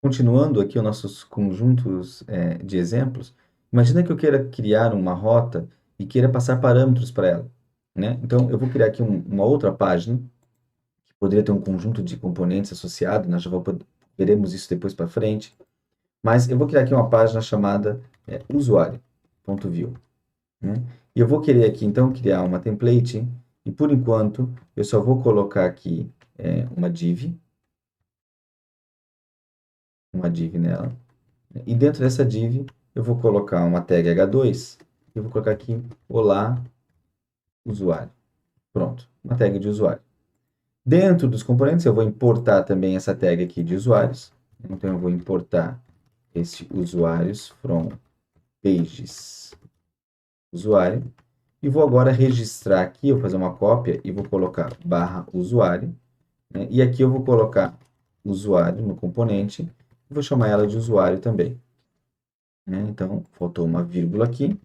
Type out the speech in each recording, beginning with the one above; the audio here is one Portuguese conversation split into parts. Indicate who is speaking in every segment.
Speaker 1: continuando aqui os nossos conjuntos de exemplos, imagina que eu queira criar uma rota e queira passar parâmetros para ela, né? Então, eu vou criar aqui uma outra página, que poderia ter um conjunto de componentes associado, nós já veremos isso depois para frente, mas eu vou criar aqui uma página chamada usuário.view, né? E eu vou querer aqui, então, criar uma template, e por enquanto, eu só vou colocar aqui uma div nela. E dentro dessa div, eu vou colocar uma tag h2, e eu vou colocar aqui, olá, usuário. Pronto, uma tag de usuário. Dentro dos componentes, eu vou importar também essa tag aqui de usuários. Então, eu vou importar esse usuários from pages usuário. E vou agora registrar aqui, eu vou fazer uma cópia e vou colocar barra usuário, né? E aqui eu vou colocar usuário no componente, e vou chamar ela de usuário também, né? Então, faltou uma vírgula aqui.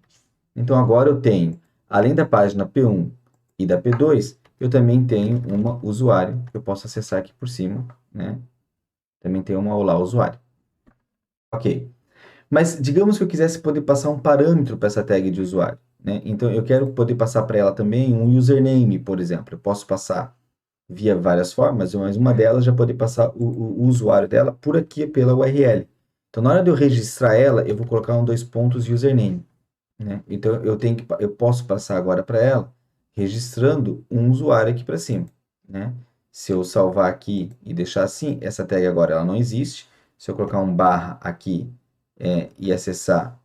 Speaker 1: Então, agora eu tenho, além da página P1 e da P2, eu também tenho uma usuário, que eu posso acessar aqui por cima, né? Também tem uma olá usuário. Ok. Mas digamos que eu quisesse poder passar um parâmetro para essa tag de usuário, né? Então, eu quero poder passar para ela também um username, por exemplo. Eu posso passar via várias formas, mas uma delas já poder passar o usuário dela por aqui pela URL. Então, na hora de eu registrar ela, eu vou colocar um dois pontos username, né? Então, eu posso passar agora para ela registrando um usuário aqui para cima, né? Se eu salvar aqui e deixar assim, essa tag agora ela não existe. Se eu colocar um barra aqui e acessar,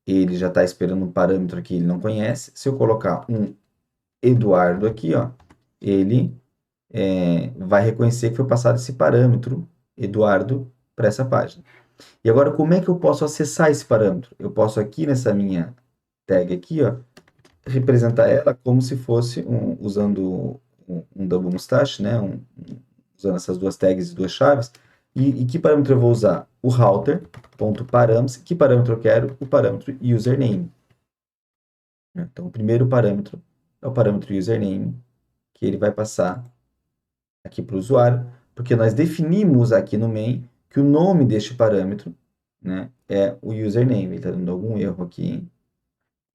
Speaker 1: ele já está esperando um parâmetro que ele não conhece. Se eu colocar um Eduardo aqui, ó, ele vai reconhecer que foi passado esse parâmetro, Eduardo, para essa página. E agora, como é que eu posso acessar esse parâmetro? Eu posso aqui nessa minha tag aqui, ó, representar ela como se fosse usando um double mustache, né? Usando essas duas tags e duas chaves. E que parâmetro eu vou usar? O router.params. Que parâmetro eu quero? O parâmetro username. Então, o primeiro parâmetro é o parâmetro username, que ele vai passar aqui para o usuário, porque nós definimos aqui no main que o nome deste parâmetro, né, é o username. Ele está dando algum erro aqui.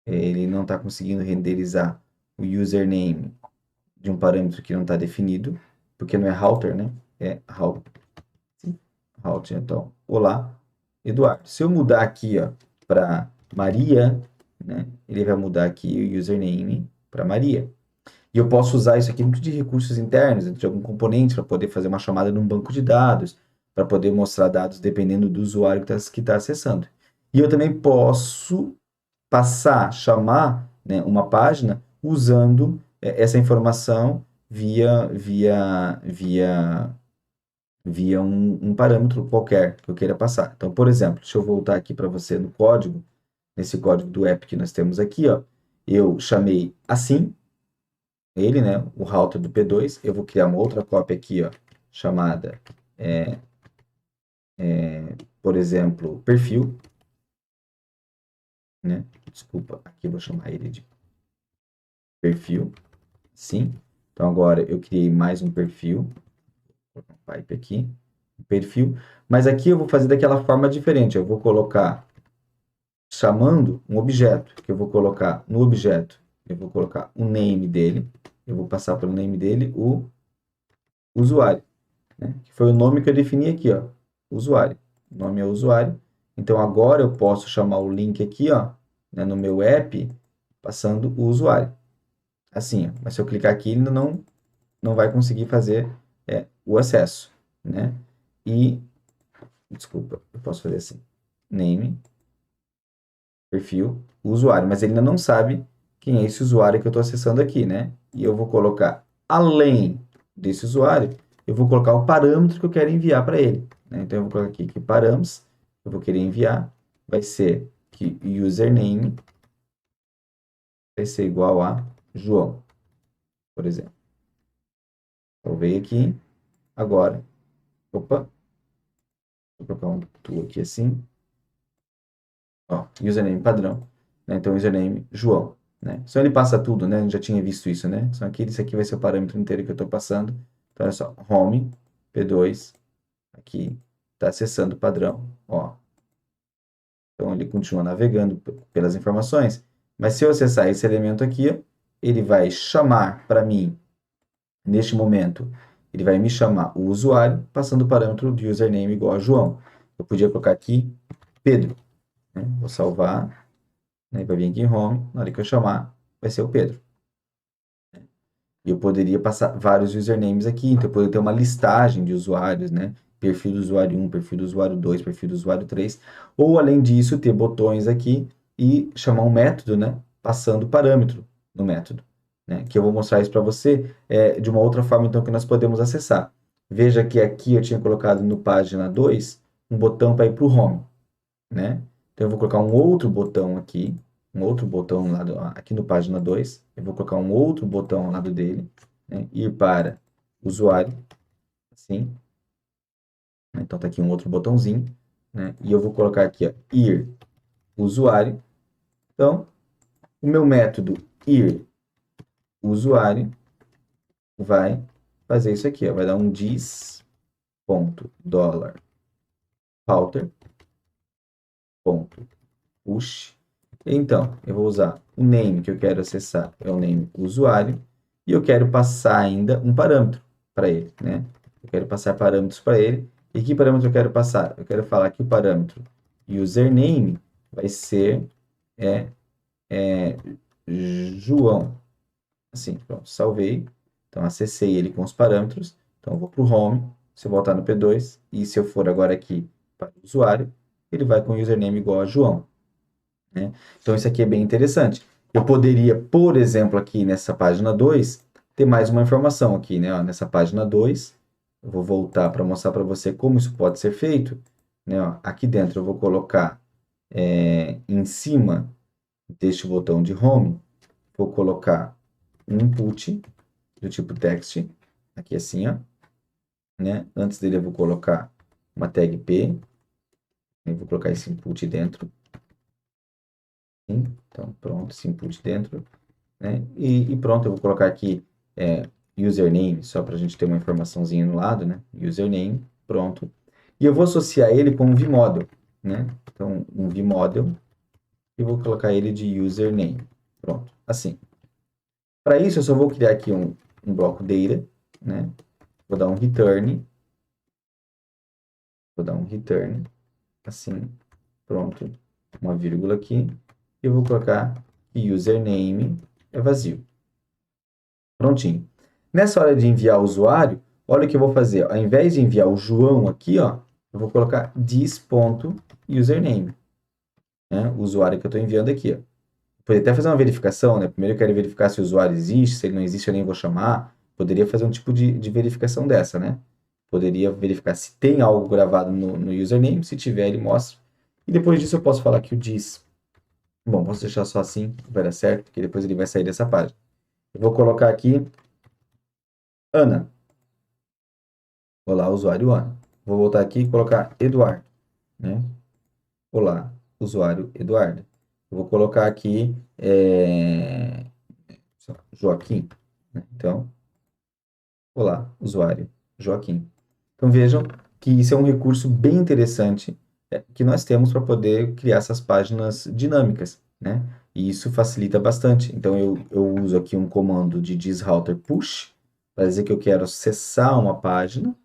Speaker 1: Ele não está conseguindo renderizar o username de um parâmetro que não está definido, porque não é router, né? É router. Então, olá, Eduardo. Se eu mudar aqui para Maria, né, ele vai mudar aqui o username para Maria. E eu posso usar isso aqui dentro de recursos internos, dentro de algum componente, para poder fazer uma chamada num banco de dados, para poder mostrar dados dependendo do usuário que está acessando. E eu também posso chamar, né, uma página usando essa informação via um parâmetro qualquer que eu queira passar. Então, por exemplo, deixa eu voltar aqui para você no código, nesse código do app que nós temos aqui, ó, eu chamei assim, ele, né, o router do P2, eu vou criar uma outra cópia aqui, ó, chamada, por exemplo, perfil, né, desculpa, aqui eu vou chamar ele de perfil, sim. Então, agora eu criei mais um perfil, vou colocar um pipe aqui, perfil, mas aqui eu vou fazer daquela forma diferente, eu vou colocar chamando um objeto, que eu vou colocar no objeto, eu vou colocar o name dele, eu vou passar pelo name dele o usuário, né? Que foi o nome que eu defini aqui, ó, usuário. O nome é usuário. Então, agora eu posso chamar o link aqui, ó, né, no meu app, passando o usuário. Assim, ó. Mas se eu clicar aqui, ele não vai conseguir fazer o acesso, né? E, desculpa, eu posso fazer assim, name, perfil, usuário, mas ele ainda não sabe quem é esse usuário que eu estou acessando aqui, né? E eu vou colocar, além desse usuário, eu vou colocar o parâmetro que eu quero enviar para ele, né? Então, eu vou colocar aqui que params eu vou querer enviar vai ser que username vai ser igual a João, por exemplo. Eu venho aqui, agora, opa, vou colocar um tu aqui assim, ó, username padrão, né? Então, username João, né? Só ele passa tudo, né? A gente já tinha visto isso, né? Só que esse aqui vai ser o parâmetro inteiro que eu estou passando. Então, olha só, home, P2, aqui, está acessando o padrão, ó. Então, ele continua navegando pelas informações, mas se eu acessar esse elemento aqui, ó, ele vai chamar para mim, neste momento, ele vai me chamar o usuário, passando o parâmetro de username igual a João. Eu podia colocar aqui Pedro, né? Vou salvar, né? Vai vir aqui em Home, na hora que eu chamar, vai ser o Pedro. E eu poderia passar vários usernames aqui, então eu poderia ter uma listagem de usuários, né? Perfil do usuário 1, perfil do usuário 2, perfil do usuário 3. Ou, além disso, ter botões aqui e chamar um método, né? Passando parâmetro no método, né? Que eu vou mostrar isso para você de uma outra forma, então, que nós podemos acessar. Veja que aqui eu tinha colocado no página 2 um botão para ir para o Home, né? Então, eu vou colocar um outro botão aqui, um outro botão aqui no página 2, eu vou colocar um outro botão ao lado dele, né? Ir para usuário, assim. Então, tá aqui um outro botãozinho, né? E eu vou colocar aqui, ó, ir usuário. Então, o meu método ir usuário vai fazer isso aqui, ó, vai dar um dis.dollar.router.push. Então, eu vou usar o name que eu quero acessar, é o name usuário, e eu quero passar ainda um parâmetro para ele, né? Eu quero passar parâmetros para ele. E que parâmetro eu quero passar? Eu quero falar que o parâmetro username vai ser João. Assim, pronto, salvei. Então, acessei ele com os parâmetros. Então, eu vou para o Home, se eu voltar no P2, e se eu for agora aqui para o usuário, ele vai com o username igual a João, né? Então, isso aqui é bem interessante. Eu poderia, por exemplo, aqui nessa página 2, ter mais uma informação aqui, né? Ó, nessa página 2, eu vou voltar para mostrar para você como isso pode ser feito, né? Ó, aqui dentro eu vou colocar em cima deste botão de Home, vou colocar um input do tipo text, aqui assim, ó, né? Antes dele eu vou colocar uma tag P, eu vou colocar esse input dentro. Então, pronto, esse input dentro, né? E pronto, eu vou colocar aqui username, só para a gente ter uma informaçãozinha no lado, né? Username, pronto. E eu vou associar ele com um vModel, né? Então, um vModel, e vou colocar ele de username. Pronto, assim. Para isso, eu só vou criar aqui um bloco data, né? Vou dar um return. Vou dar um return, assim, pronto. Uma vírgula aqui. E eu vou colocar que username é vazio. Prontinho. Nessa hora de enviar o usuário, olha o que eu vou fazer. Ao invés de enviar o João aqui, ó, eu vou colocar this.username, né? O usuário que eu estou enviando aqui, ó. Poderia até fazer uma verificação, né? Primeiro eu quero verificar se o usuário existe, se ele não existe eu nem vou chamar. Poderia fazer um tipo de verificação dessa, né? Poderia verificar se tem algo gravado no username, se tiver ele mostra. E depois disso eu posso falar que o diz. Bom, posso deixar só assim, vai dar certo, porque depois ele vai sair dessa página. Eu vou colocar aqui Ana. Olá, usuário Ana. Vou voltar aqui e colocar Eduardo, né? Olá, usuário Eduardo. Eu vou colocar aqui Joaquim, né? Então, olá, usuário Joaquim. Então vejam que isso é um recurso bem interessante que nós temos para poder criar essas páginas dinâmicas, né? E isso facilita bastante. Então eu uso aqui um comando de thisRouter push para dizer que eu quero acessar uma página,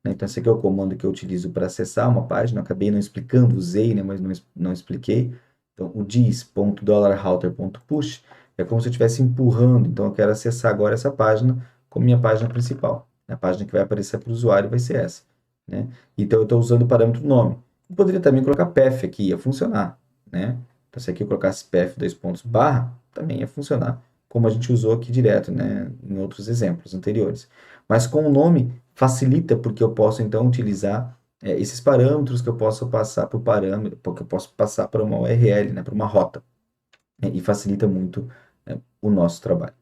Speaker 1: né? Então esse aqui é o comando que eu utilizo para acessar uma página. Eu acabei não explicando, usei, né? Mas não expliquei. Então o dis.$router.push é como se eu estivesse empurrando. Então eu quero acessar agora essa página como minha página principal. A página que vai aparecer para o usuário vai ser essa, né? Então, eu estou usando o parâmetro nome. Eu poderia também colocar path aqui, ia funcionar, né? Então, se aqui eu colocasse path, barra, também ia funcionar, como a gente usou aqui direto, né? Em outros exemplos anteriores. Mas com o nome, facilita, porque eu posso, então, utilizar esses parâmetros que eu posso passar para o parâmetro, porque eu posso passar para uma URL, né? Para uma rota, né? E facilita muito o nosso trabalho.